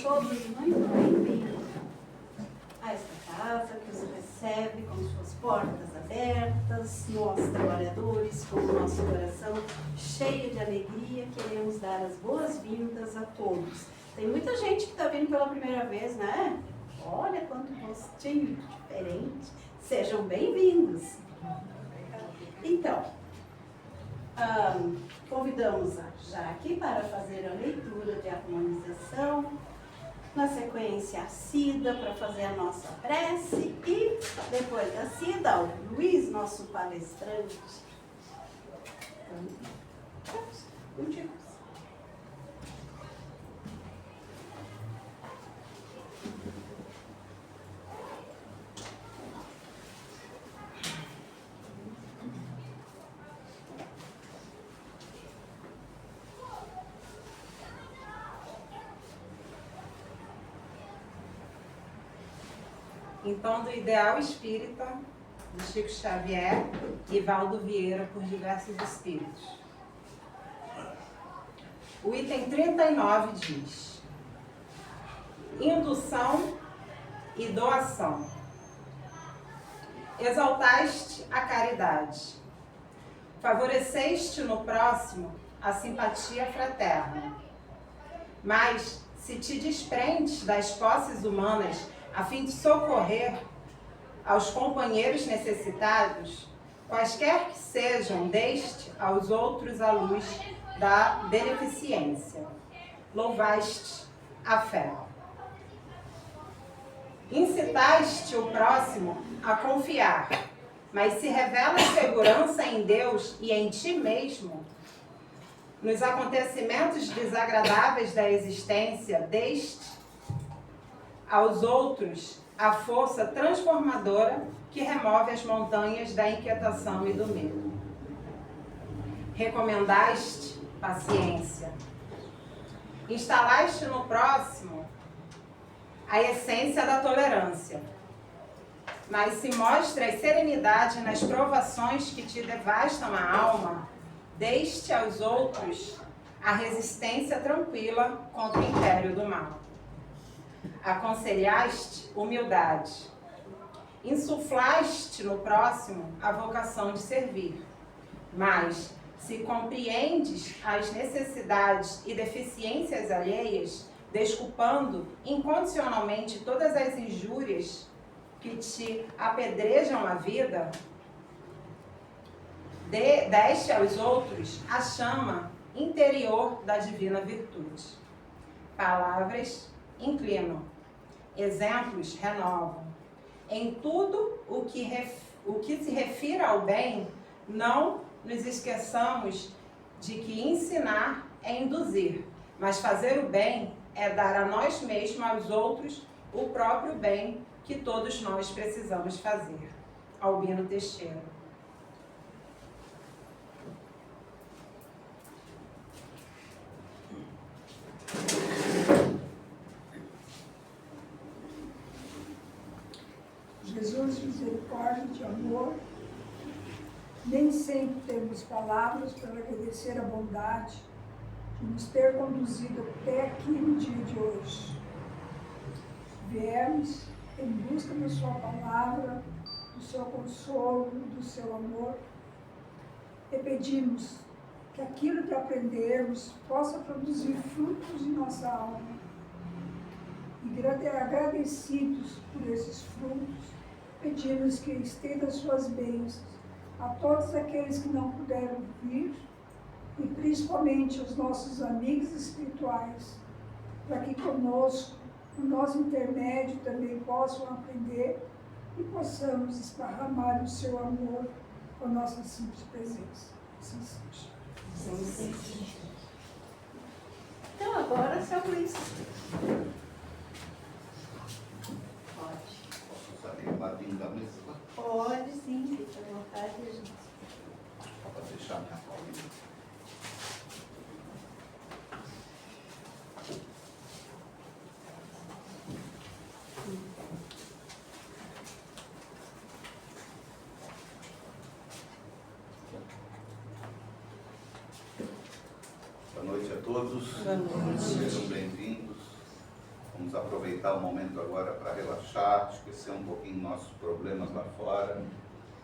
todos muito bem-vindos a esta casa que os recebe com suas portas abertas. Nós, trabalhadores, com o nosso coração cheio de alegria, queremos dar as boas-vindas a todos. Tem muita gente que está vindo pela primeira vez, né? Olha quanto rostinho diferente. Sejam bem-vindos. Então, convidamos a Jaque para fazer a leitura de harmonização. Na sequência, a Cida para fazer a nossa prece. E depois da Cida, o Luiz, nosso palestrante. Contigo. Em tom do Ideal Espírita, de Chico Xavier e Valdo Vieira, por diversos espíritos. O item 39 diz: indução e doação. Exaltaste a caridade, favoreceste no próximo a simpatia fraterna. Mas, se te desprendes das posses humanas a fim de socorrer aos companheiros necessitados, quaisquer que sejam, deste aos outros a luz da beneficência. Louvaste a fé. Incitaste o próximo a confiar, mas se revela segurança em Deus e em ti mesmo, nos acontecimentos desagradáveis da existência, deste aos outros a força transformadora que remove as montanhas da inquietação e do medo. Recomendaste paciência. Instalaste no próximo a essência da tolerância. Mas se mostras serenidade nas provações que te devastam a alma, deste aos outros a resistência tranquila contra o império do mal. Aconselhaste humildade. Insuflaste no próximo a vocação de servir. Mas, se compreendes as necessidades e deficiências alheias, desculpando incondicionalmente todas as injúrias que te apedrejam a vida, deste aos outros a chama interior da divina virtude. Palavras inclinam, exemplos renovam. Em tudo o que se refira ao bem, não nos esqueçamos de que ensinar é induzir, mas fazer o bem é dar a nós mesmos, aos outros, o próprio bem que todos nós precisamos fazer. Albino Teixeira. Jesus, misericórdia de amor, nem sempre temos palavras para agradecer a bondade de nos ter conduzido até aqui no dia de hoje. Viemos em busca da sua palavra, do seu consolo, do seu amor, e pedimos que aquilo que aprendemos possa produzir frutos em nossa alma. E agradecidos por esses frutos, pedimos que estenda suas bênçãos a todos aqueles que não puderam vir e principalmente aos nossos amigos espirituais, para que conosco, no nosso intermédio, também possam aprender e possamos esparramar o seu amor com a nossa simples presença. Assim seja. Então, agora, seu Luiz. Posso saber o ladinho da mesa? Pode sim, fica à vontade, gente. Para deixar minha paulinha. Boa noite a todos. Boa noite. Sejam bem-vindos. vamos aproveitar o momento agora para relaxar, esquecer um pouquinho nossos problemas lá fora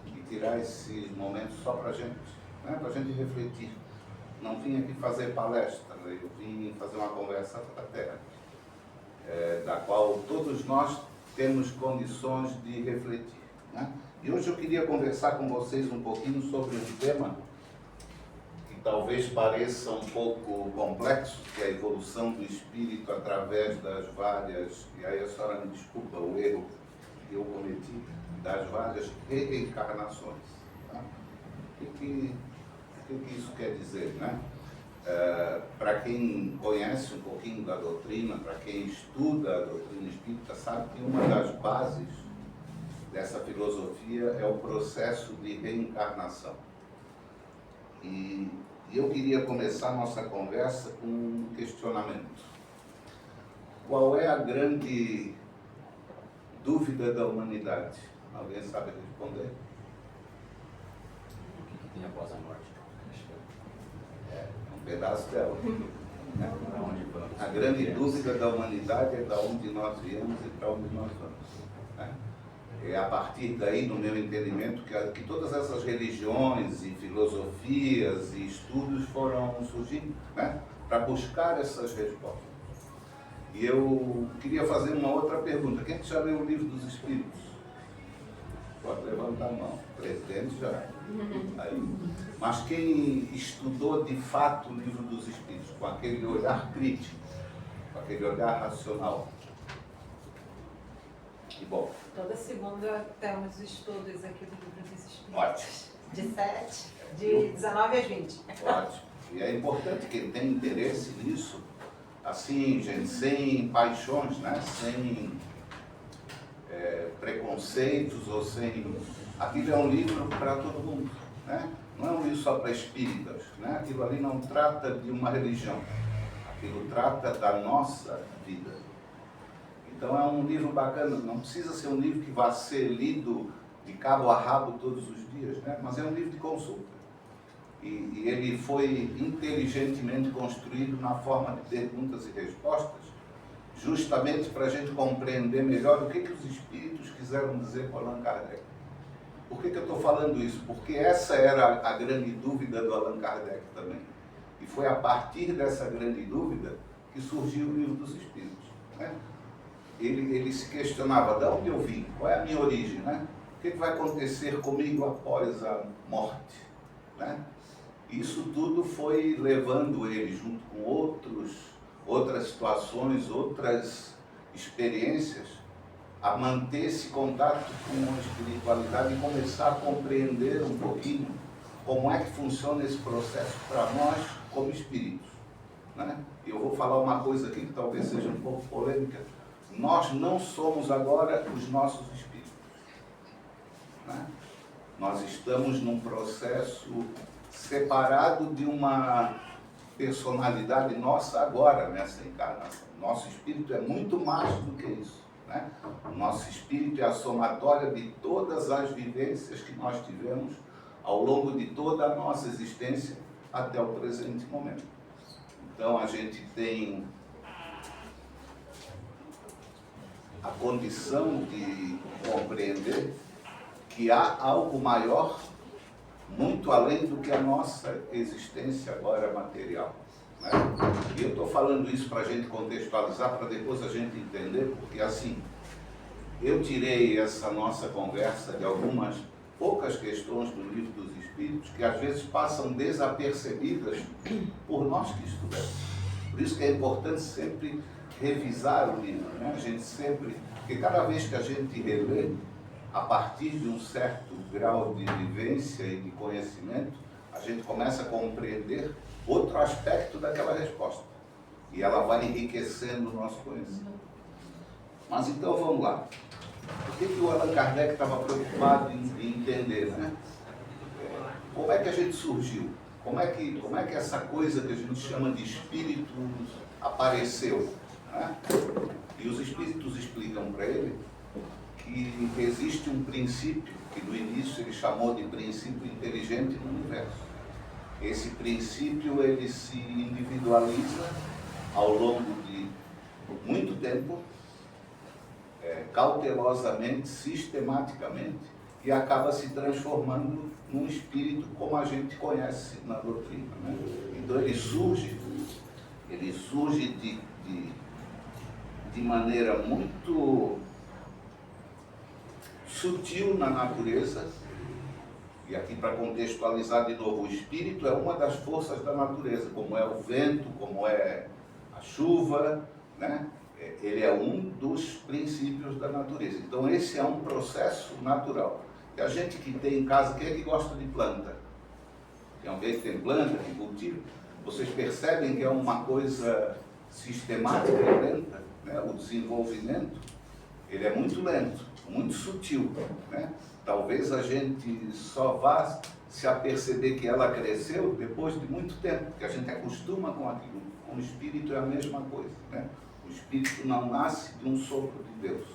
e tirar esses momentos só para a gente, né? Para a gente refletir. Não vim aqui fazer palestra, eu vim fazer uma conversa fraterna, da qual todos nós temos condições de refletir, né? E hoje eu queria conversar com vocês um pouquinho sobre um tema que talvez pareça um pouco complexo, que é a evolução do espírito através das várias, e aí a senhora me desculpa o erro que eu cometi, das várias reencarnações. Tá? O que isso quer dizer, né? Para quem conhece um pouquinho da doutrina, para quem estuda a doutrina espírita, sabe que uma das bases dessa filosofia é o processo de reencarnação. E eu queria começar a nossa conversa com um questionamento. Qual é a grande dúvida da humanidade? Alguém sabe responder? O que tem após a morte? É um pedaço dela. Né? Para onde vamos? A grande dúvida da humanidade é de onde nós viemos e para onde nós vamos. Né? É a partir daí, no meu entendimento, que todas essas religiões e filosofias e estudos foram surgindo, né? Para buscar essas respostas. E eu queria fazer uma outra pergunta. Quem já leu o Livro dos Espíritos? Pode levantar a mão. O presidente já. Aí. Mas quem estudou de fato o Livro dos Espíritos, com aquele olhar crítico, com aquele olhar racional? Que bom. Toda segunda temos estudos aqui do Livro dos Espíritos. Ótimo. De 7, de 19 às 20. Ótimo. E é importante que ele tenha interesse nisso, assim, gente, sem paixões, né? Sem preconceitos ou sem... Aquilo é um livro para todo mundo, né? Não é um livro só para espíritas, né? Aquilo ali não trata de uma religião. Aquilo trata da nossa vida. Então é um livro bacana, não precisa ser um livro que vá ser lido de cabo a rabo todos os dias, né? Mas é um livro de consulta. E ele foi inteligentemente construído na forma de perguntas e respostas, justamente para a gente compreender melhor o que os espíritos quiseram dizer com Allan Kardec. Por que eu estou falando isso? Porque essa era a grande dúvida do Allan Kardec também. E foi a partir dessa grande dúvida que surgiu o Livro dos Espíritos, né? Ele se questionava, de onde eu vim? Qual é a minha origem, né? O que vai acontecer comigo após a morte, né? Isso tudo foi levando ele, junto com outras situações, outras experiências, a manter esse contato com a espiritualidade e começar a compreender um pouquinho como é que funciona esse processo para nós como espíritos, né? Eu vou falar uma coisa aqui que talvez seja um pouco polêmica. Nós não somos agora os nossos espíritos, né? Nós estamos num processo separado de uma personalidade nossa agora, nessa encarnação. Nosso espírito é muito mais do que isso, né? O nosso espírito é a somatória de todas as vivências que nós tivemos ao longo de toda a nossa existência até o presente momento. Então a gente tem a condição de compreender que há algo maior, muito além do que a nossa existência agora material, né? E eu estou falando isso para a gente contextualizar, para depois a gente entender, porque assim, eu tirei essa nossa conversa de algumas poucas questões do Livro dos Espíritos que às vezes passam desapercebidas por nós que estudamos. Por isso que é importante sempre revisar o livro, né? A gente sempre, porque cada vez que a gente relê, a partir de um certo grau de vivência e de conhecimento, a gente começa a compreender outro aspecto daquela resposta. E ela vai enriquecendo o nosso conhecimento. Mas então vamos lá. O que o Allan Kardec estava preocupado em entender, né? Como é que a gente surgiu? Como é que essa coisa que a gente chama de espírito apareceu, né? E os espíritos explicam para ele que existe um princípio, que no início ele chamou de princípio inteligente no universo. Esse princípio ele se individualiza ao longo de por muito tempo, cautelosamente, sistematicamente, e acaba se transformando num espírito como a gente conhece na doutrina, né? Então ele surge de maneira muito sutil na natureza. E aqui, para contextualizar de novo, o espírito é uma das forças da natureza, como é o vento, como é a chuva, né? Ele é um dos princípios da natureza. Então esse é um processo natural. E a gente que tem em casa, quem é que gosta de planta? Tem alguém que tem planta, que cultiva? Vocês percebem que é uma coisa sistemática e lenta, né? O desenvolvimento, ele é muito lento, muito sutil, né? Talvez a gente só vá se aperceber que ela cresceu depois de muito tempo, porque a gente acostuma com aquilo. Com o espírito é a mesma coisa, né? O espírito não nasce de um sopro de Deus.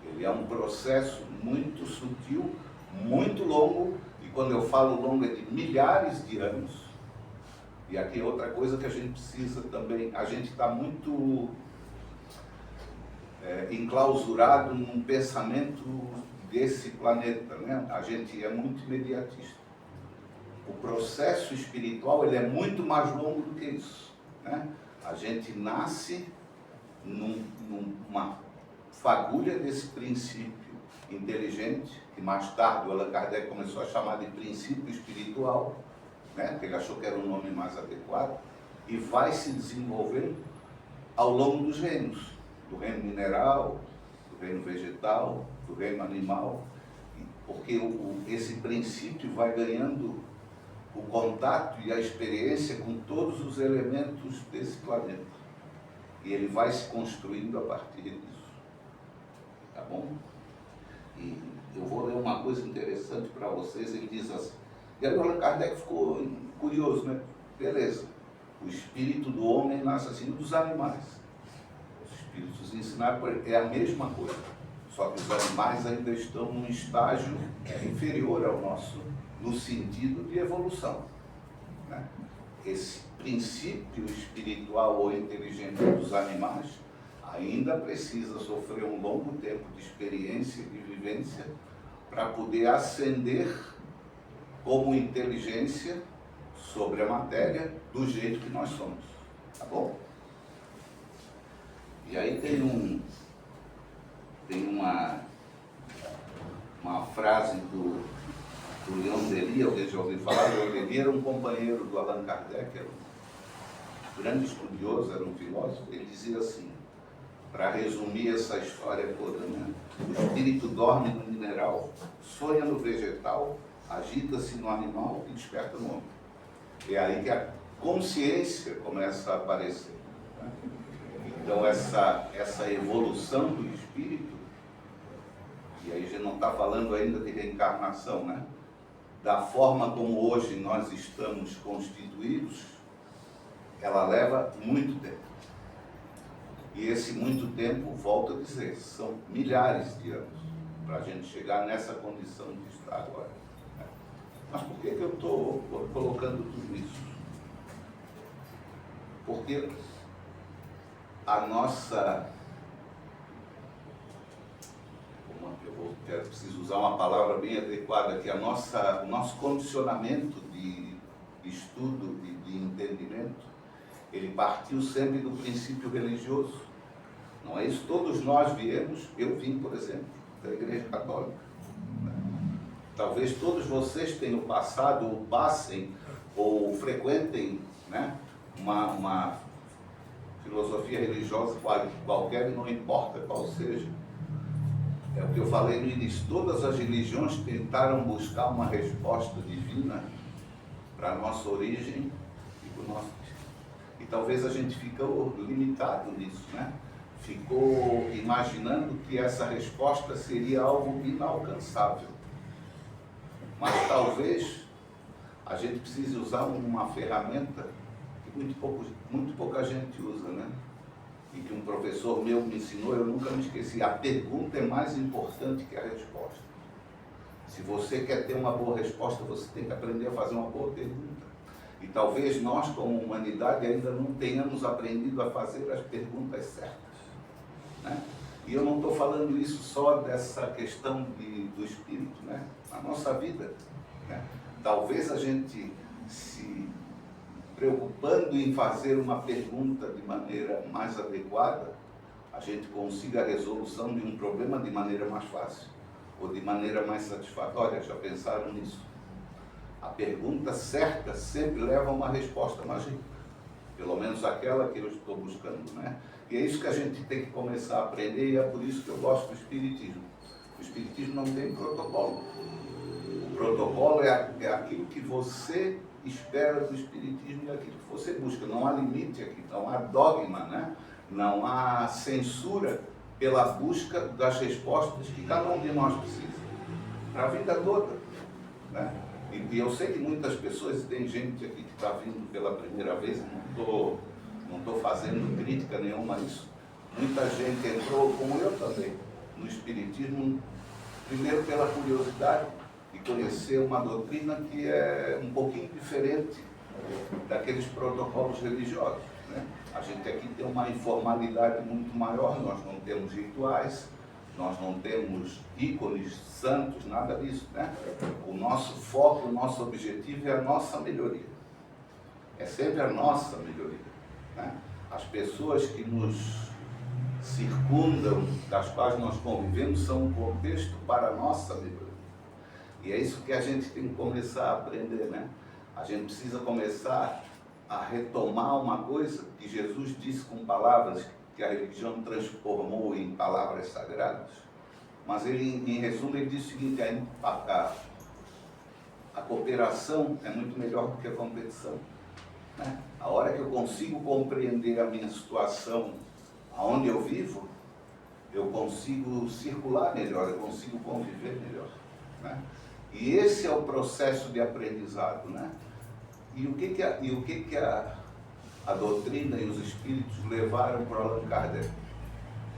Ele é um processo muito sutil, muito longo, e quando eu falo longo é de milhares de anos. E aqui é outra coisa que a gente precisa também, a gente está muito enclausurado num pensamento desse planeta, né? A gente é muito imediatista. O processo espiritual, ele é muito mais longo do que isso, né? A gente nasce numa fagulha desse princípio inteligente, que mais tarde o Allan Kardec começou a chamar de princípio espiritual, né? Porque ele achou que era um nome mais adequado, e vai se desenvolvendo ao longo dos reinos, do reino mineral, do reino vegetal, do reino animal, porque esse princípio vai ganhando o contato e a experiência com todos os elementos desse planeta. E ele vai se construindo a partir disso. Tá bom? E eu vou ler uma coisa interessante para vocês. Ele diz assim, e aí o Allan Kardec ficou curioso, né? Beleza, o espírito do homem nasce assim dos animais. Os espíritos ensinaram, é a mesma coisa. Só que os animais ainda estão num estágio inferior ao nosso, no sentido de evolução, né? Esse princípio espiritual ou inteligente dos animais ainda precisa sofrer um longo tempo de experiência e de vivência para poder ascender como inteligência sobre a matéria do jeito que nós somos, tá bom? E aí tem uma frase do Leon Denis, alguém já ouviu falar? Leon Denis era um companheiro do Allan Kardec, era um grande estudioso, era um filósofo. Ele dizia assim, para resumir essa história toda, né? O espírito dorme no mineral, sonha no vegetal, agita-se no animal e desperta no homem. É aí que a consciência começa a aparecer, né? Então essa evolução do espírito, e aí a gente não está falando ainda de reencarnação, né? Da forma como hoje nós estamos constituídos, ela leva muito tempo. E esse muito tempo, volto a dizer, são milhares de anos para a gente chegar nessa condição de estar agora, né? Mas por que eu estou colocando tudo isso? Porque a nossa... Eu preciso usar uma palavra bem adequada aqui, o nosso condicionamento de estudo, de entendimento, ele partiu sempre do princípio religioso. Não é isso? Todos nós viemos, eu vim, por exemplo, da Igreja Católica, né? Talvez todos vocês tenham passado, ou passem, ou frequentem, né, uma filosofia religiosa qualquer, não importa qual seja. É o que eu falei no início, todas as religiões tentaram buscar uma resposta divina para a nossa origem e para o nosso... E talvez a gente ficou limitado nisso, né? Ficou imaginando que essa resposta seria algo inalcançável. Mas talvez a gente precise usar uma ferramenta que muito pouca gente usa, né? E que um professor meu me ensinou, eu nunca me esqueci. A pergunta é mais importante que a resposta. Se você quer ter uma boa resposta, você tem que aprender a fazer uma boa pergunta. E talvez nós, como humanidade, ainda não tenhamos aprendido a fazer as perguntas certas, né? E eu não estou falando isso só dessa questão do espírito, né? Na nossa vida, né? Talvez a gente se preocupando em fazer uma pergunta de maneira mais adequada, a gente consiga a resolução de um problema de maneira mais fácil ou de maneira mais satisfatória. Já pensaram nisso? A pergunta certa sempre leva a uma resposta mais rica, pelo menos aquela que eu estou buscando, né? E é isso que a gente tem que começar a aprender, e é por isso que eu gosto do Espiritismo. O Espiritismo não tem protocolo. O protocolo é aquilo que você espera do Espiritismo e aquilo que você busca. Não há limite aqui, não há dogma, né? Não há censura pela busca das respostas que cada um de nós precisa, para a vida toda, né? E eu sei que muitas pessoas, tem gente aqui que está vindo pela primeira vez, não estou fazendo crítica nenhuma a isso. Muita gente entrou, como eu também, no Espiritismo, primeiro pela curiosidade de conhecer uma doutrina que é um pouquinho diferente daqueles protocolos religiosos, né? A gente aqui tem uma informalidade muito maior, nós não temos rituais, nós não temos ícones santos, nada disso, né? O nosso foco, o nosso objetivo é a nossa melhoria. É sempre a nossa melhoria, né? As pessoas que nos circundam, das quais nós convivemos, são um contexto para a nossa melhoria. E é isso que a gente tem que começar a aprender, né? A gente precisa começar a retomar uma coisa que Jesus disse com palavras que a religião transformou em palavras sagradas. Mas ele, em resumo, ele diz o seguinte: a cooperação é muito melhor do que a competição, né? A hora que eu consigo compreender a minha situação, aonde eu vivo, eu consigo circular melhor, eu consigo conviver melhor, né? E esse é o processo de aprendizado, né? E o que a doutrina e os espíritos levaram para Allan Kardec,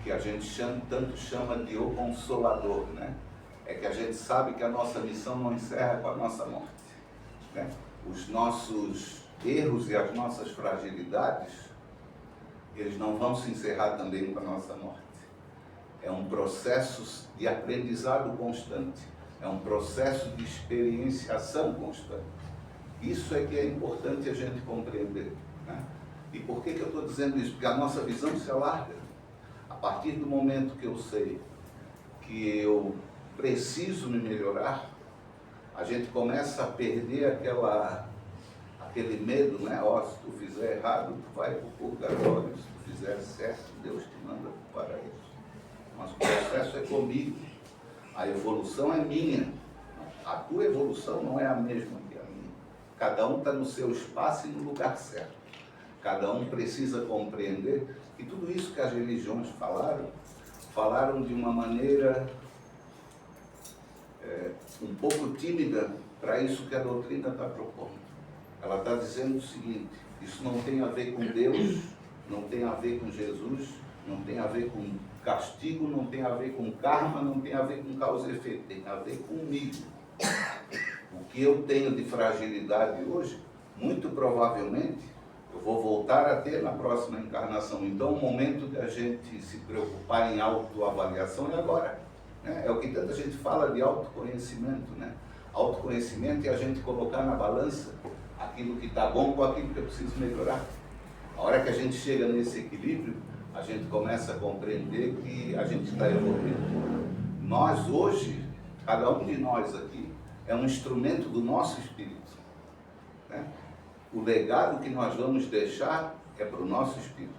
que a gente tanto chama de o Consolador, né? É que a gente sabe que a nossa missão não encerra com a nossa morte, né? Os nossos erros e as nossas fragilidades, eles não vão se encerrar também com a nossa morte. É um processo de aprendizado constante, é um processo de experienciação constante. Isso é que é importante a gente compreender, né? E por que eu estou dizendo isso? Porque a nossa visão se alarga. A partir do momento que eu sei que eu preciso me melhorar, a gente começa a perder aquele medo, né? Ó, se tu fizer errado, tu vai para o purgatório. Se tu fizer certo, Deus te manda para o paraíso. Mas o processo é comigo. A evolução é minha. A tua evolução não é a mesma que a minha. Cada um está no seu espaço e no lugar certo. Cada um precisa compreender que tudo isso que as religiões falaram de uma maneira um pouco tímida para isso que a doutrina está propondo. Ela está dizendo o seguinte: isso não tem a ver com Deus, não tem a ver com Jesus, não tem a ver com castigo, não tem a ver com karma, não tem a ver com causa e efeito, tem a ver comigo. O que eu tenho de fragilidade hoje, muito provavelmente, eu vou voltar a ter na próxima encarnação. Então, o momento de a gente se preocupar em autoavaliação é agora, né? É o que tanta gente fala de autoconhecimento, né? Autoconhecimento é a gente colocar na balança aquilo que está bom com aquilo que eu preciso melhorar. A hora que a gente chega nesse equilíbrio, a gente começa a compreender que a gente está evoluindo. Nós hoje, cada um de nós aqui, é um instrumento do nosso espírito, né? O legado que nós vamos deixar é para o nosso espírito.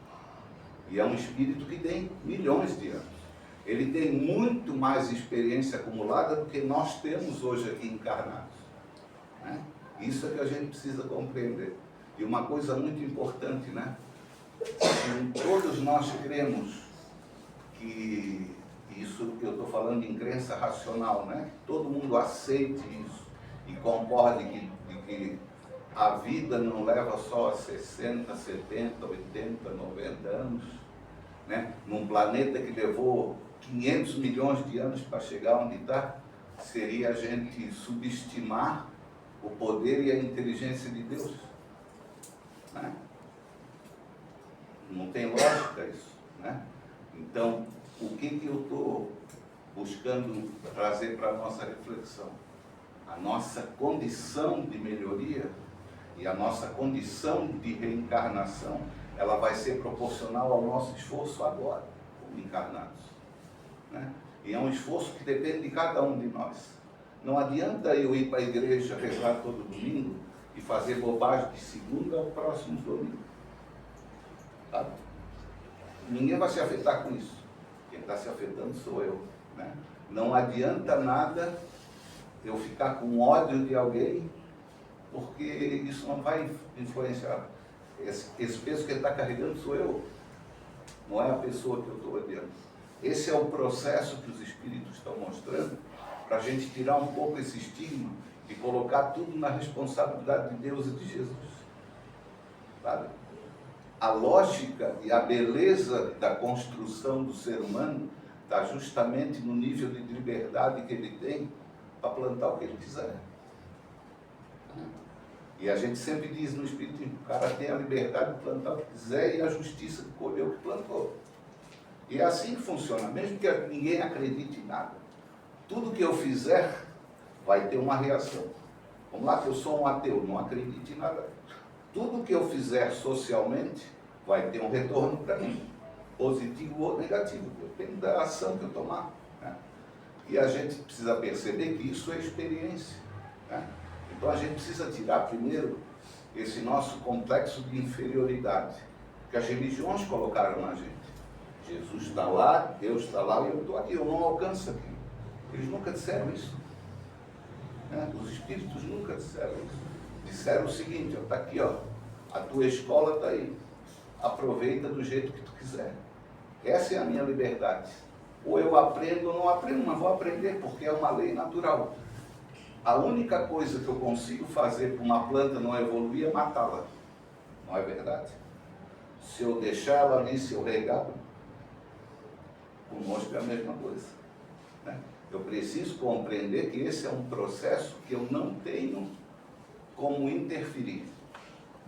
E é um espírito que tem milhões de anos. Ele tem muito mais experiência acumulada do que nós temos hoje aqui encarnados, né? Isso é que a gente precisa compreender. E uma coisa muito importante, né? Todos nós cremos que, isso eu estou falando em crença racional, né? Todo mundo aceite isso e concorde que a vida não leva só 60, 70, 80, 90 anos, né? Num planeta que levou 500 milhões de anos para chegar onde está, seria a gente subestimar o poder e a inteligência de Deus. Né? Não tem lógica isso. Né? Então, o que eu estou buscando trazer para a nossa reflexão? A nossa condição de melhoria e a nossa condição de reencarnação, ela vai ser proporcional ao nosso esforço agora, como encarnados. Né? E é um esforço que depende de cada um de nós. Não adianta eu ir para a igreja rezar todo domingo e fazer bobagem de segunda ao próximo domingo. Tá? Ninguém vai se afetar com isso. Quem está se afetando sou eu. Né? Não adianta nada eu ficar com ódio de alguém, porque isso não vai influenciar. Esse peso que ele está carregando sou eu, não é a pessoa que eu estou odiando. Esse é o processo que os espíritos estão mostrando, para a gente tirar um pouco esse estigma e colocar tudo na responsabilidade de Deus e de Jesus. Sabe? A lógica e a beleza da construção do ser humano está justamente no nível de liberdade que ele tem para plantar o que ele quiser. E a gente sempre diz no Espiritismo, o cara tem a liberdade de plantar o que quiser e a justiça de colher o que plantou. E é assim que funciona, mesmo que ninguém acredite em nada. Tudo que eu fizer vai ter uma reação. Vamos lá, que eu sou um ateu, não acredito em nada. Tudo que eu fizer socialmente vai ter um retorno para mim, positivo ou negativo, depende da ação que eu tomar. Né? E a gente precisa perceber que isso é experiência. Né? Então a gente precisa tirar primeiro esse nosso complexo de inferioridade, que as religiões colocaram na gente. Jesus está lá, Deus está lá e eu estou aqui, eu não alcanço aqui. Eles nunca disseram isso. Né? Os espíritos nunca disseram isso. Disseram o seguinte, está aqui, ó, a tua escola está aí. Aproveita do jeito que tu quiser. Essa é a minha liberdade. Ou eu aprendo ou não aprendo, mas vou aprender porque é uma lei natural. A única coisa que eu consigo fazer para uma planta não evoluir é matá-la. Não é verdade? Se eu deixar ela ali, se eu regar, conosco é a mesma coisa. Né? Eu preciso compreender que esse é um processo que eu não tenho como interferir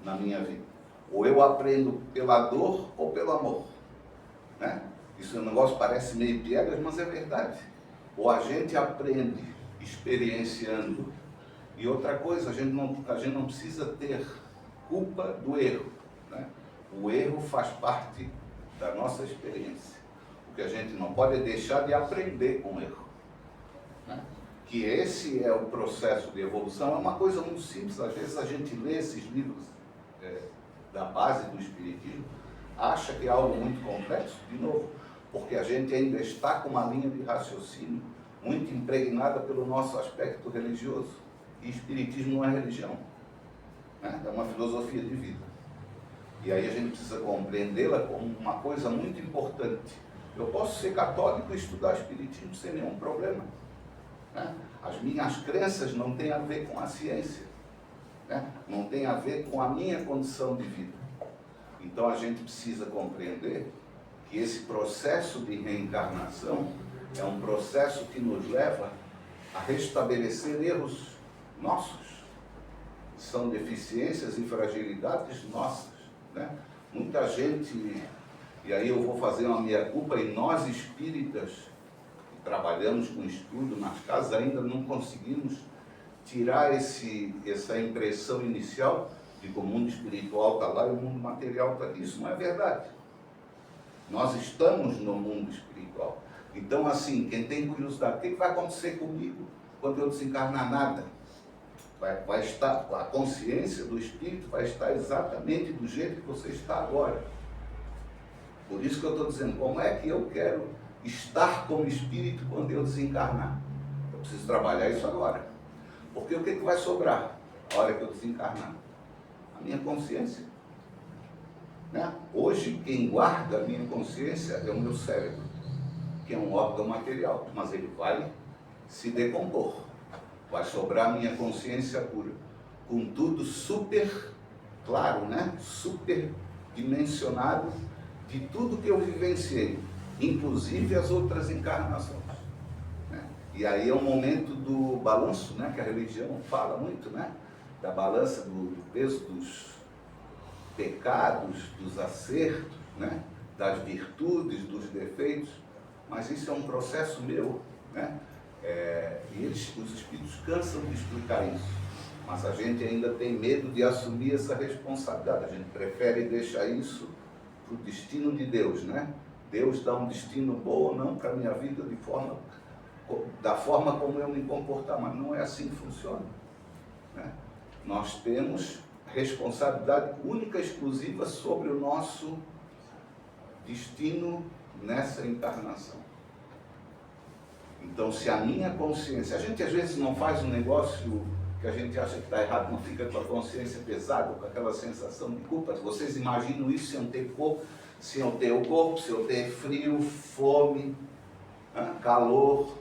na minha vida. Ou eu aprendo pela dor ou pelo amor. Né? Isso é um negócio que parece meio piegas, mas é verdade. Ou a gente aprende experienciando. E outra coisa, a gente não precisa ter culpa do erro. Né? O erro faz parte da nossa experiência. O que a gente não pode é deixar de aprender com o erro. Né? Que esse é o processo de evolução, é uma coisa muito simples. Às vezes a gente lê esses livros da base do Espiritismo, acha que é algo muito complexo, de novo, porque a gente ainda está com uma linha de raciocínio muito impregnada pelo nosso aspecto religioso. E Espiritismo não é religião, né? É uma filosofia de vida. E aí a gente precisa compreendê-la como uma coisa muito importante. Eu posso ser católico e estudar Espiritismo sem nenhum problema. Né? As minhas crenças não têm a ver com a ciência. Né? Não tem a ver com a minha condição de vida. Então a gente precisa compreender que esse processo de reencarnação é um processo que nos leva a restabelecer erros nossos. São deficiências e fragilidades nossas. Né? Muita gente, e aí eu vou fazer uma meia-culpa, e nós espíritas, que trabalhamos com estudo nas casas, ainda não conseguimos tirar essa impressão inicial de que o mundo espiritual está lá e o mundo material está aqui. Isso não é verdade. Nós estamos no mundo espiritual. Então, assim, quem tem curiosidade, o que vai acontecer comigo quando eu desencarnar? Nada. Vai estar, a consciência do espírito vai estar exatamente do jeito que você está agora. Por isso que eu estou dizendo, como é que eu quero estar como espírito quando eu desencarnar? Eu preciso trabalhar isso agora. Porque o que vai sobrar a hora que eu desencarnar? A minha consciência. Né? Hoje, quem guarda a minha consciência é o meu cérebro, que é um órgão material, mas ele vai se decompor. Vai sobrar a minha consciência pura. Contudo, super claro, né? Super dimensionado de tudo que eu vivenciei, inclusive as outras encarnações. E aí é um momento do balanço, né, que a religião fala muito, né, da balança do peso pecados, dos acertos, né? Das virtudes, dos defeitos, mas isso é um processo meu, né? E os espíritos cansam de explicar isso, mas a gente ainda tem medo de assumir essa responsabilidade, a gente prefere deixar isso para o destino de Deus, né? Deus dá um destino bom ou não para a minha vida da forma como eu me comportar, mas não é assim que funciona, né? Nós temos responsabilidade única e exclusiva sobre o nosso destino nessa encarnação. Então, se a minha consciência... A gente às vezes não faz um negócio que a gente acha que está errado, não fica com a consciência pesada, com aquela sensação de culpa. Vocês imaginam isso sem eu ter corpo, se eu ter o corpo, se eu ter frio, fome, calor,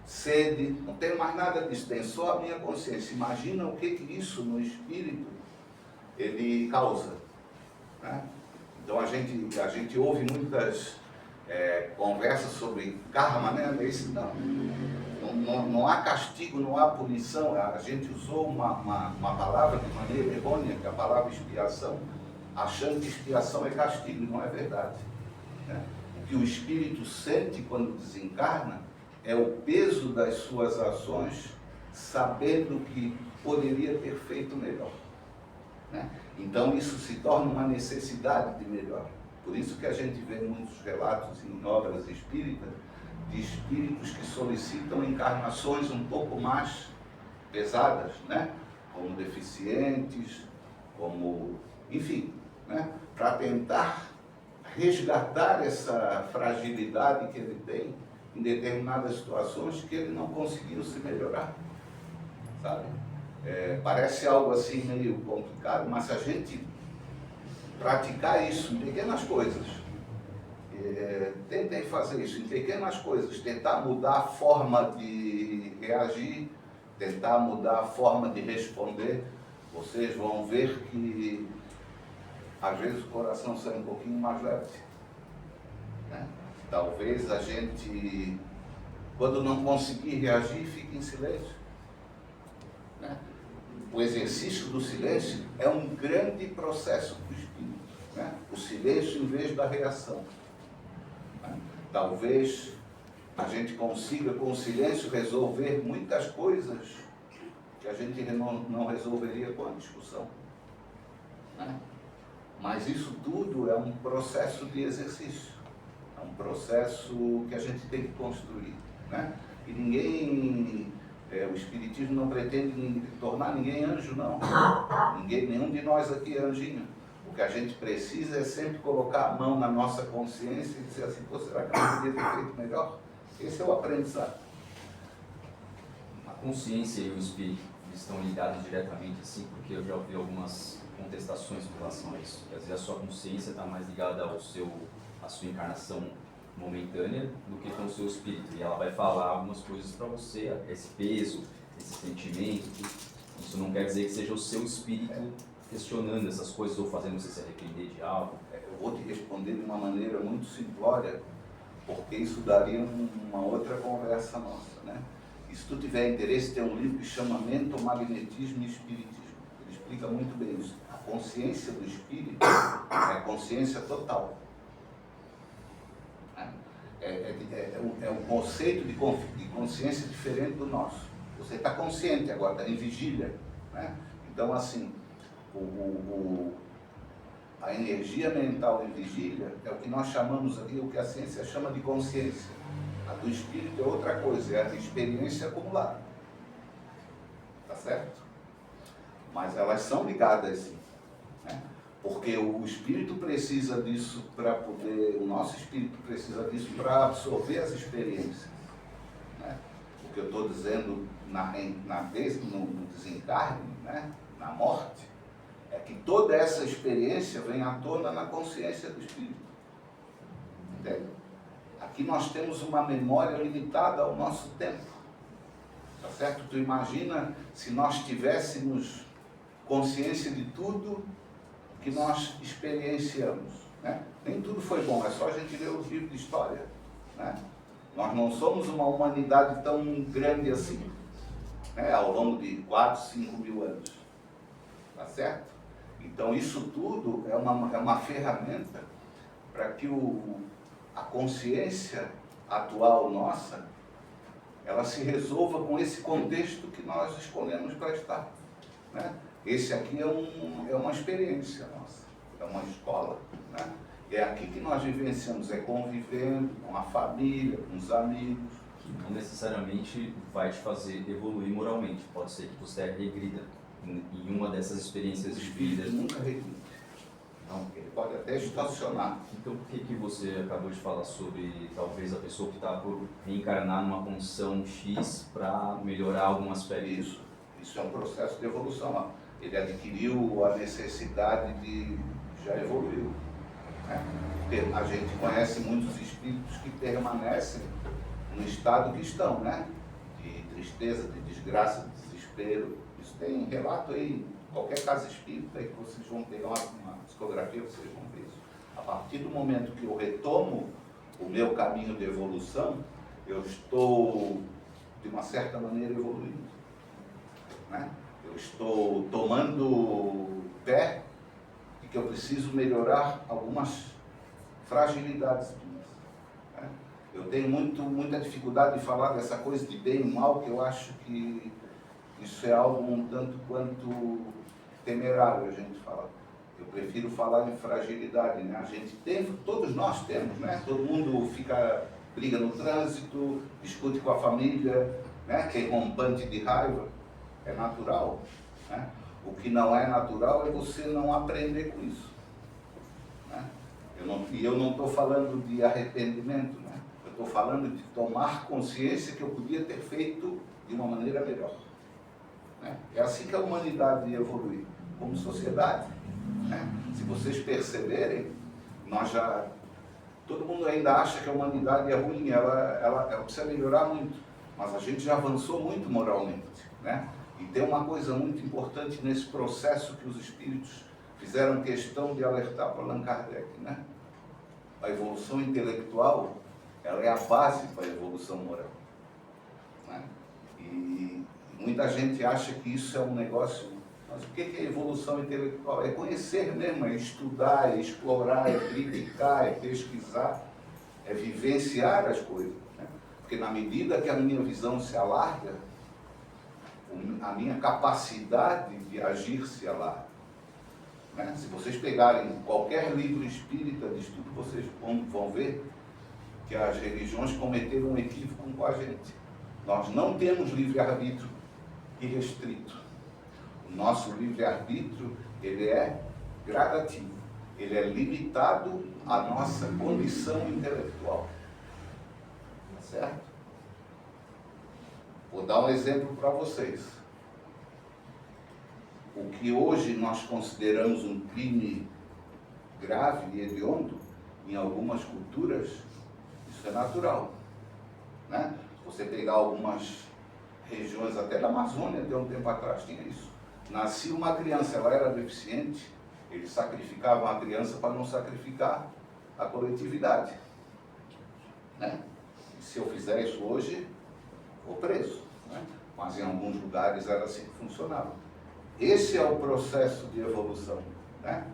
sede, não tenho mais nada disso, tem só a minha consciência. Imagina o que isso no espírito ele causa, né? Então a gente ouve muitas conversas sobre karma, né? Não há castigo, não há punição. A gente usou uma palavra de maneira errônea, que é a palavra expiação, achando que expiação é castigo, e não é verdade, né? O que o espírito sente quando desencarna é o peso das suas ações, sabendo que poderia ter feito melhor, né? Então isso se torna uma necessidade de melhor. Por isso que a gente vê muitos relatos em obras espíritas de espíritos que solicitam encarnações um pouco mais pesadas, né? Como deficientes, enfim, né? Para tentar resgatar essa fragilidade que ele tem em determinadas situações que ele não conseguiu se melhorar, sabe? Parece algo assim meio complicado, mas se a gente praticar isso em pequenas coisas, tentem fazer isso em pequenas coisas, tentar mudar a forma de reagir, tentar mudar a forma de responder, vocês vão ver que às vezes o coração sai um pouquinho mais leve, né? Talvez a gente, quando não conseguir reagir, fique em silêncio, né? O exercício do silêncio é um grande processo do espírito, né? O silêncio em vez da reação, né? Talvez a gente consiga com o silêncio resolver muitas coisas que a gente não resolveria com a discussão, né? Mas isso tudo é um processo de exercício, é um processo que a gente tem que construir, né? E o Espiritismo não pretende tornar ninguém anjo, não. Nenhum de nós aqui é anjinho. O que a gente precisa é sempre colocar a mão na nossa consciência e dizer assim, pô, será que eu poderia ter feito melhor? Esse é o aprendizado. A consciência e o espírito estão ligados diretamente, assim, porque eu já ouvi algumas contestações com relação a isso. Quer dizer, a sua consciência está mais ligada à sua encarnação momentânea do que com o seu espírito. E ela vai falar algumas coisas para você, esse peso, esse sentimento. Isso não quer dizer que seja o seu espírito questionando essas coisas ou fazendo você se arrepender de algo. Eu vou te responder de uma maneira muito simplória, porque isso daria uma outra conversa nossa, né? E se tu tiver interesse, tem um livro que chama Mentomagnetismo e Espiritismo. Ele explica muito bem isso. A consciência do espírito é a consciência total. É um conceito de consciência diferente do nosso. Você está consciente agora, está em vigília, né? Então, assim, a energia mental em vigília é o que nós chamamos aqui, o que a ciência chama de consciência. A do espírito é outra coisa, é a experiência acumulada. Tá certo? Mas elas são ligadas, sim, né? Porque o espírito precisa disso para poder, o nosso espírito precisa disso para absorver as experiências, né? O que eu estou dizendo no desencarne, né? Na morte, é que toda essa experiência vem à tona na consciência do espírito. Entende? Aqui nós temos uma memória limitada ao nosso tempo. Tá certo? Tu imagina se nós tivéssemos consciência de tudo que nós experienciamos, né? Nem tudo foi bom, é só a gente ler os livros de história, né? Nós não somos uma humanidade tão grande assim, né? Ao longo de 4, 5 mil anos. Tá certo? Então isso tudo é uma ferramenta para que a consciência atual nossa, ela se resolva com esse contexto que nós escolhemos para estar, né? Esse aqui é uma experiência nossa, é uma escola, né? É aqui que nós vivenciamos, é convivendo com a família, com os amigos. Que não necessariamente vai te fazer evoluir moralmente. Pode ser que você regrida em uma dessas experiências O de espírito vida. nunca regride. Não, ele pode até estacionar. Então, por que você acabou de falar sobre talvez a pessoa que está por reencarnar numa condição X para melhorar algum aspecto? Isso é um processo de evolução. Ó. Ele adquiriu a necessidade de já evoluir. Né? Porque a gente conhece muitos espíritos que permanecem no estado que estão, né? De tristeza, de desgraça, de desespero. Isso tem relato aí, qualquer casa espírita aí que vocês vão pegar uma psicografia, vocês vão ver isso. A partir do momento que eu retomo o meu caminho de evolução, eu estou, de uma certa maneira, evoluindo. Né? Eu estou tomando pé de que eu preciso melhorar algumas fragilidades minhas. Né? Eu tenho muita dificuldade de falar dessa coisa de bem e mal, que eu acho que isso é algo um tanto quanto temerário, a gente fala. Eu prefiro falar em fragilidade, né? A gente tem, todos nós temos, né? Todo mundo briga no trânsito, discute com a família, né? Que é rompante de raiva, é natural, né? O que não é natural é você não aprender com isso, né? Eu não estou falando de arrependimento, né? Eu estou falando de tomar consciência que eu podia ter feito de uma maneira melhor. É assim que a humanidade evolui, como sociedade. Né? Se vocês perceberem, todo mundo ainda acha que a humanidade é ruim, ela precisa melhorar muito, mas a gente já avançou muito moralmente. Né? E tem uma coisa muito importante nesse processo que os espíritos fizeram questão de alertar para Allan Kardec. Né? A evolução intelectual, ela é a base para a evolução moral. Né? E muita gente acha que isso é um negócio, mas o que é evolução intelectual? É conhecer mesmo, é estudar, é explorar, é criticar, é pesquisar, é vivenciar as coisas. Né? Porque na medida que a minha visão se alarga, a minha capacidade de agir se alarga. Né? Se vocês pegarem qualquer livro espírita de estudo, vocês vão ver que as religiões cometeram um equívoco com a gente. Nós não temos livre-arbítrio irrestrito. O nosso livre-arbítrio, ele é gradativo. Ele é limitado à nossa condição intelectual. Tá certo? Vou dar um exemplo para vocês. O que hoje nós consideramos um crime grave e hediondo, em algumas culturas, isso é natural. Né? Se você pegar algumas regiões, até da Amazônia, de um tempo atrás, tinha isso. Nascia uma criança, ela era deficiente, eles sacrificavam a criança para não sacrificar a coletividade. Né? E se eu fizer isso hoje, vou preso. Né? Mas em alguns lugares era assim que funcionava. Esse é o processo de evolução. Né?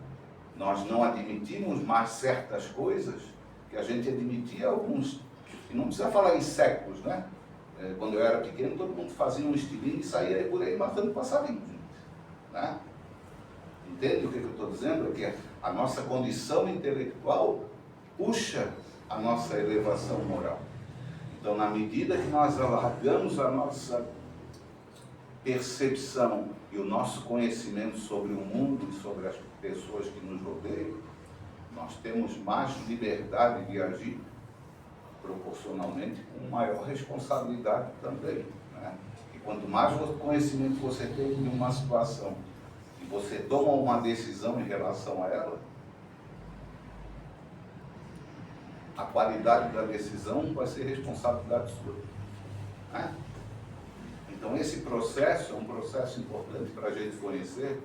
Nós não admitimos mais certas coisas que a gente admitia alguns. E não precisa falar em séculos, né? Quando eu era pequeno, todo mundo fazia um estilingue e saía por aí matando passarinhos. Né? Entende o que eu estou dizendo? É que a nossa condição intelectual puxa a nossa elevação moral. Então, na medida que nós alargamos a nossa percepção e o nosso conhecimento sobre o mundo e sobre as pessoas que nos rodeiam, nós temos mais liberdade de agir, proporcionalmente, com maior responsabilidade também. Né? E quanto mais conhecimento você tem de uma situação e você toma uma decisão em relação a ela, a qualidade da decisão vai ser responsabilidade sua. Né? Então esse processo é um processo importante para a gente conhecer,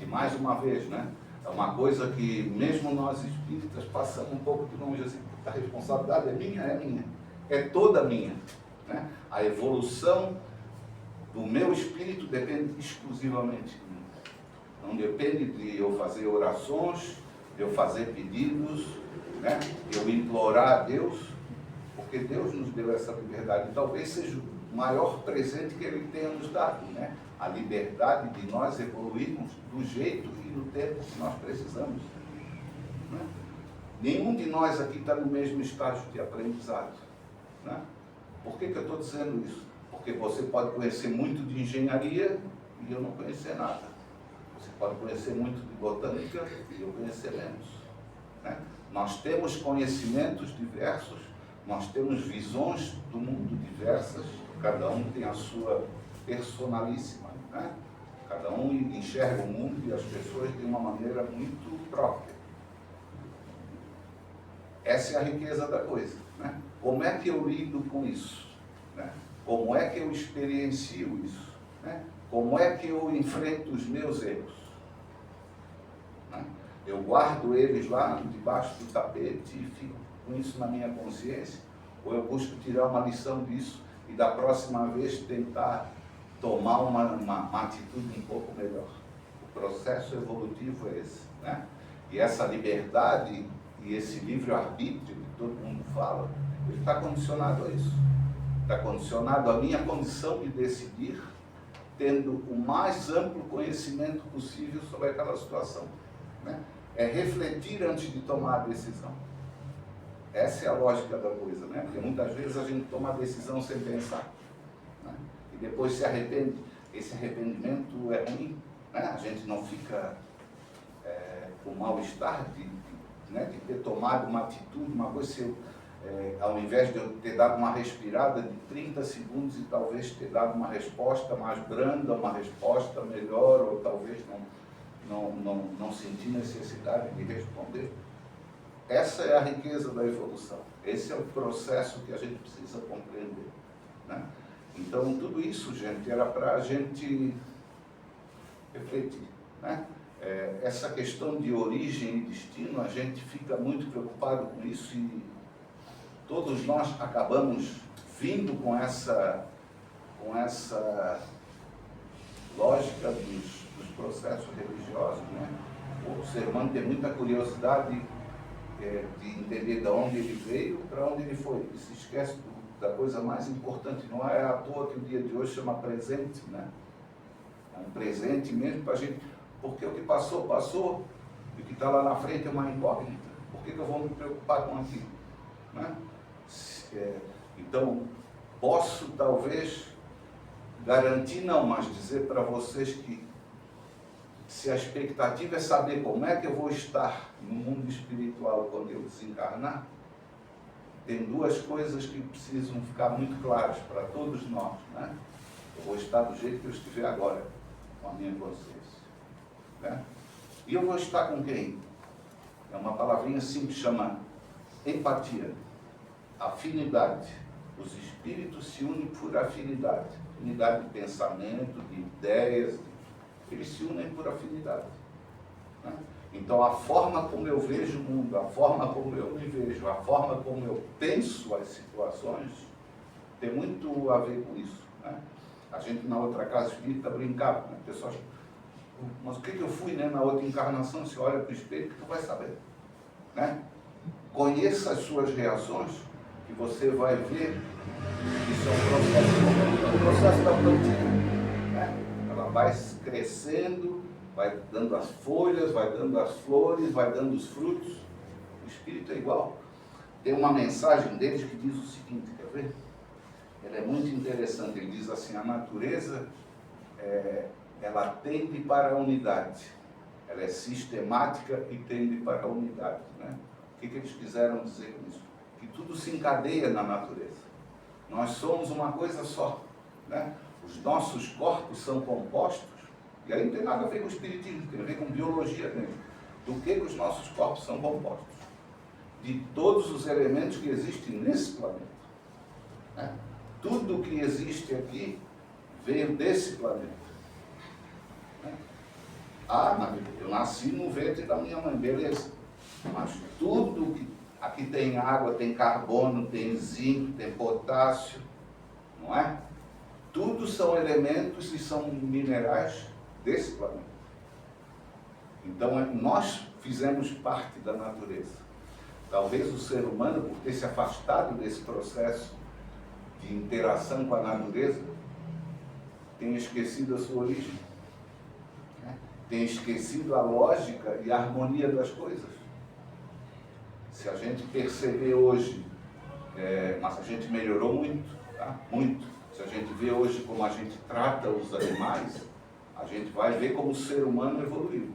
e mais uma vez, né? É uma coisa que mesmo nós espíritas passamos um pouco de longe assim, a responsabilidade é minha, é toda minha. Né? A evolução do meu espírito depende exclusivamente de mim. Não depende de eu fazer orações, de eu fazer pedidos, né? De eu implorar a Deus, porque Deus nos deu essa liberdade. Talvez seja o maior presente que Ele tenha nos dado, né? A liberdade de nós evoluirmos do jeito e no tempo que nós precisamos. Né? Nenhum de nós aqui está no mesmo estágio de aprendizado. Né? Por que eu estou dizendo isso? Porque você pode conhecer muito de engenharia e eu não conhecer nada. Você pode conhecer muito de botânica e eu conhecer menos. Né? Nós temos conhecimentos diversos, nós temos visões do mundo diversas, cada um tem a sua personalíssima. Né? Cada um enxerga o mundo e as pessoas de uma maneira muito própria. Essa é a riqueza da coisa. Né? Como é que eu lido com isso? Né? Como é que eu experiencio isso? Né? Como é que eu enfrento os meus erros? Né? Eu guardo eles lá debaixo do tapete e fico com isso na minha consciência? Ou eu busco tirar uma lição disso e da próxima vez tentar tomar uma atitude um pouco melhor? O processo evolutivo é esse. Né? E essa liberdade e esse livre-arbítrio que todo mundo fala, ele está condicionado a isso. Está condicionado à minha condição de decidir, tendo o mais amplo conhecimento possível sobre aquela situação. Né? É refletir antes de tomar a decisão. Essa é a lógica da coisa, né? Porque muitas vezes a gente toma a decisão sem pensar. Né? E depois se arrepende. Esse arrependimento é ruim. Né? A gente não fica com mal-estar de ter tomado uma atitude, uma coisa, se eu, ao invés de eu ter dado uma respirada de 30 segundos e talvez ter dado uma resposta mais branda, uma resposta melhor, ou talvez não sentir necessidade de responder. Essa é a riqueza da evolução. Esse é o processo que a gente precisa compreender. Né? Então, tudo isso, gente, era para a gente refletir. Né? Essa questão de origem e destino, a gente fica muito preocupado com isso e todos nós acabamos vindo com essa lógica dos processos religiosos. Né? O ser humano tem muita curiosidade de entender de onde ele veio, para onde ele foi. E se esquece da coisa mais importante. Não é à toa que o dia de hoje chama presente. Né? É um presente mesmo para a gente. Porque o que passou, passou, e o que está lá na frente é uma incógnita. Por que eu vou me preocupar com aquilo? Né? Então, posso talvez garantir, não, mas dizer para vocês que se a expectativa é saber como é que eu vou estar no mundo espiritual quando eu desencarnar, tem duas coisas que precisam ficar muito claras para todos nós. Né? Eu vou estar do jeito que eu estiver agora, com a minha consciência. Né? E eu vou estar com quem? É uma palavrinha simples, chama empatia, afinidade. Os espíritos se unem por afinidade. Afinidade de pensamento, de ideias, eles se unem por afinidade. Né? Então, a forma como eu vejo o mundo, a forma como eu me vejo, a forma como eu penso as situações, tem muito a ver com isso. Né? A gente, na outra casa espírita, brincava, né? Pessoal, mas o que eu fui, né, na outra encarnação? Você olha para o espelho que tu vai saber. Né? Conheça as suas reações, que você vai ver que isso é um processo da plantinha. Né? Ela vai crescendo, vai dando as folhas, vai dando as flores, vai dando os frutos. O espírito é igual. Tem uma mensagem deles que diz o seguinte, quer ver? Ela é muito interessante. Ele diz assim, a natureza ela tende para a unidade. Ela é sistemática e tende para a unidade. Né? O que eles quiseram dizer com isso? Que tudo se encadeia na natureza. Nós somos uma coisa só. Né? Os nossos corpos são compostos, e aí não tem nada a ver com o espiritismo, tem a ver com biologia mesmo. Do que os nossos corpos são compostos? De todos os elementos que existem nesse planeta. Né? Tudo que existe aqui veio desse planeta. Eu nasci no ventre da minha mãe, beleza. Mas tudo que aqui tem água, tem carbono, tem zinco, tem potássio, não é? Tudo são elementos e são minerais desse planeta. Então, nós fizemos parte da natureza. Talvez o ser humano, por ter se afastado desse processo de interação com a natureza, tenha esquecido a sua origem, né? Tenha esquecido a lógica e a harmonia das coisas. Se a gente perceber hoje, mas a gente melhorou muito, tá? Muito. Se a gente vê hoje como a gente trata os animais, a gente vai ver como o ser humano evoluiu,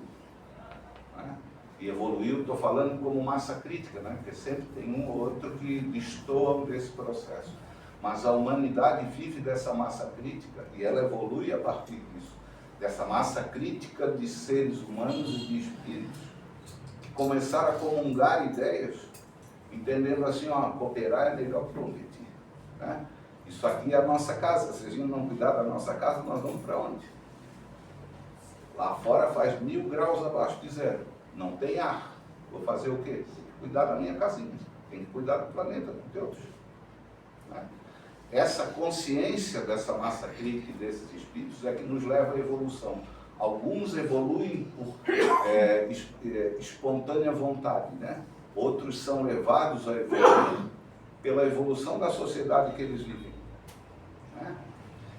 né? E evoluiu, estou falando como massa crítica, né? Porque sempre tem um ou outro que destoam desse processo. Mas a humanidade vive dessa massa crítica e ela evolui a partir disso. Dessa massa crítica de seres humanos e de espíritos que começaram a comungar ideias, entendendo assim, ó, cooperar é melhor que competir, né? Isso aqui é a nossa casa, se a gente não cuidar da nossa casa, nós vamos para onde? Lá fora faz 1000 graus abaixo de zero. Não tem ar. Vou fazer o quê? Tem que cuidar da minha casinha. Tem que cuidar do planeta, não tem outros, né? Essa consciência dessa massa crítica e desses espíritos é que nos leva à evolução. Alguns evoluem por espontânea vontade, né? Outros são levados a evoluir pela evolução da sociedade que eles vivem, né?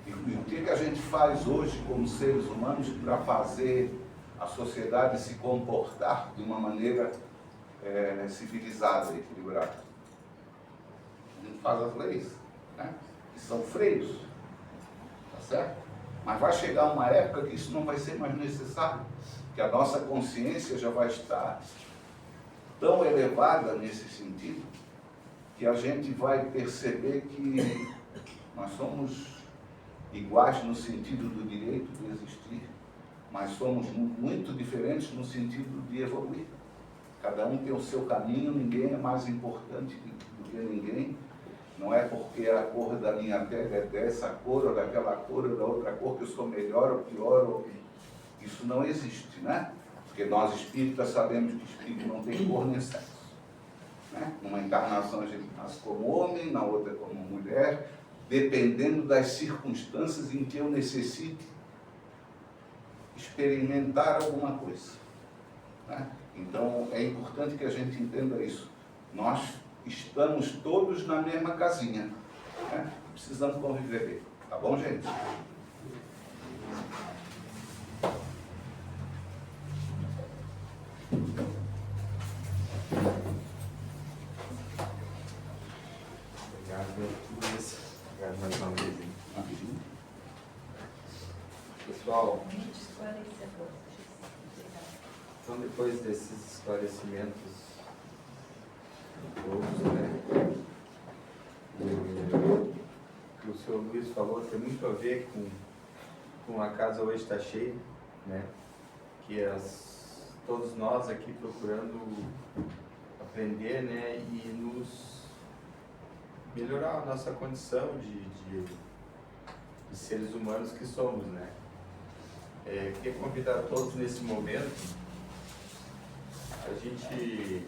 E o que a gente faz hoje como seres humanos para fazer a sociedade se comportar de uma maneira civilizada, equilibrada? A gente faz as leis, né? Que são freios, tá certo? Mas vai chegar uma época que isso não vai ser mais necessário, que a nossa consciência já vai estar tão elevada nesse sentido, que a gente vai perceber que nós somos iguais no sentido do direito de existir, mas somos muito diferentes no sentido de evoluir. Cada um tem o seu caminho, ninguém é mais importante do que ninguém. Não é porque a cor da minha pele é dessa cor, ou daquela cor, ou da outra cor, que eu sou melhor ou pior. Isso não existe, né? Porque nós espíritas sabemos que espírito não tem cor nem sexo, né? Numa encarnação a gente nasce como homem, na outra como mulher, dependendo das circunstâncias em que eu necessite experimentar alguma coisa, né? Então é importante que a gente entenda isso. Nós estamos todos na mesma casinha, né? Precisamos conviver bem, tá bom, gente? Obrigado mais uma vez. Pessoal, então depois desses esclarecimentos todos, né, o que o senhor Luiz falou tem muito a ver com a casa hoje está cheia, né, que todos nós aqui procurando aprender, né, e nos melhorar a nossa condição de seres humanos que somos, né. Queria convidar todos nesse momento a gente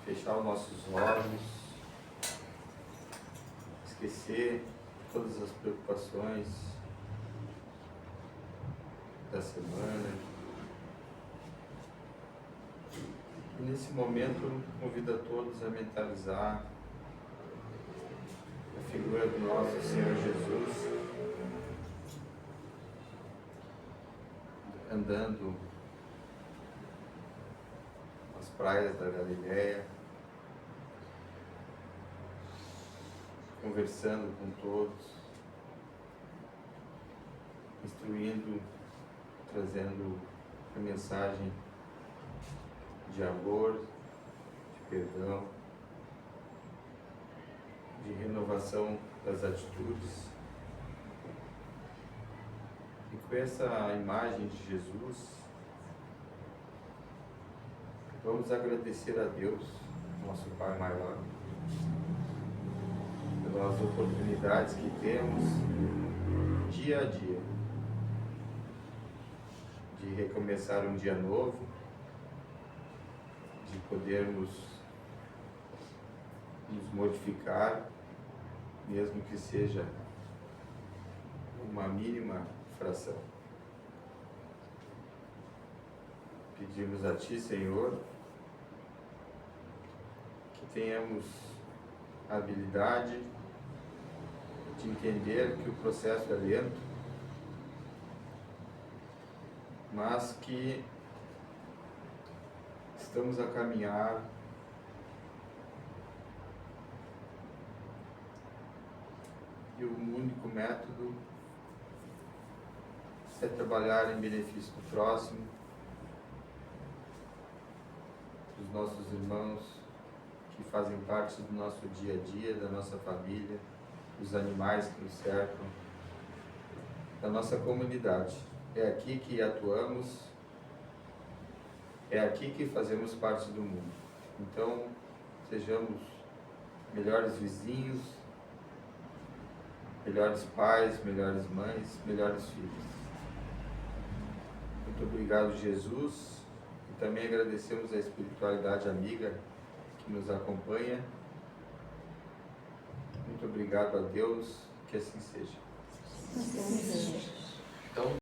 fechar os nossos olhos, esquecer todas as preocupações da semana. E nesse momento convido a todos a mentalizar a figura do nosso Senhor Jesus andando nas praias da Galileia, conversando com todos, instruindo, trazendo a mensagem de amor, de perdão, de renovação das atitudes. E com essa imagem de Jesus, vamos agradecer a Deus, nosso Pai maior, pelas oportunidades que temos dia a dia de recomeçar um dia novo, de podermos nos modificar, mesmo que seja uma mínima fração. Pedimos a Ti, Senhor, que tenhamos a habilidade de entender que o processo é lento, mas que estamos a caminhar e o único método é trabalhar em benefício do próximo, dos nossos irmãos que fazem parte do nosso dia a dia, da nossa família, dos animais que nos cercam, da nossa comunidade. É aqui que atuamos, é aqui que fazemos parte do mundo. Então, sejamos melhores vizinhos, melhores pais, melhores mães, melhores filhos. Muito obrigado, Jesus, e também agradecemos a espiritualidade amiga que nos acompanha. Muito obrigado a Deus, que assim seja.